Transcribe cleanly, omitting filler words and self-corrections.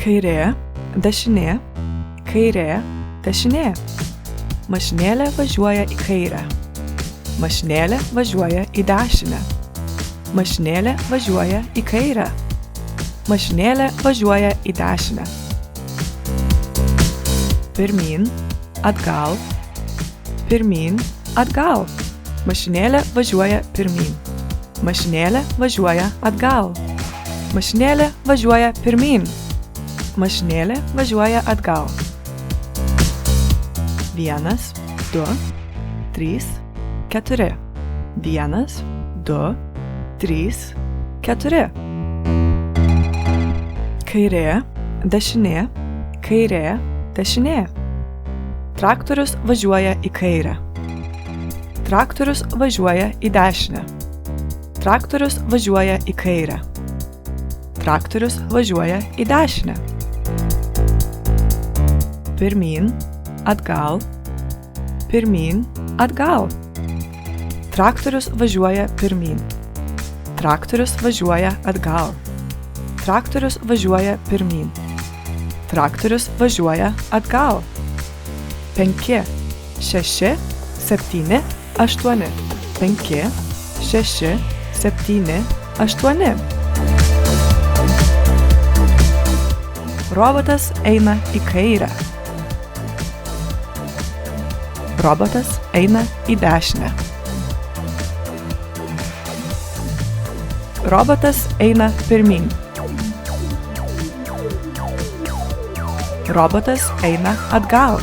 Kairė, dešinė, kairė, dešinė. Mašinėlė važiuoja į kairę. Mašinėlė važiuoja į dešinę. Mašinėlė važiuoja į kairę. Mašinėlė važiuoja į dešinę. Pirmyn, atgal. Pirmyn, atgal. Mašinėlė važiuoja pirmyn. Mašinėlė važiuoja atgal. Mašinėlė važiuoja pirmyn. Mašinėlė važiuoja atgal. 1, 2, 3, 4. 1, 2, 3, 4. Kairė, dešinė, kairė, dešinė. Traktorius važiuoja į kairę. Traktorius važiuoja į dešinę. Traktorius važiuoja į kairę. Traktorius važiuoja į dešinę. Pirmyn, atgal. Pirmyn, atgal. Traktorius važiuoja pirmyn. Traktorius važiuoja atgal. Traktorius važiuoja pirmyn. Traktorius važiuoja atgal. 5, 6, 7, 8. 5, 6, 7, 8. Robotas eina į kairę. Robotas eina į dešinę. Robotas eina pirmyn. Robotas eina atgal.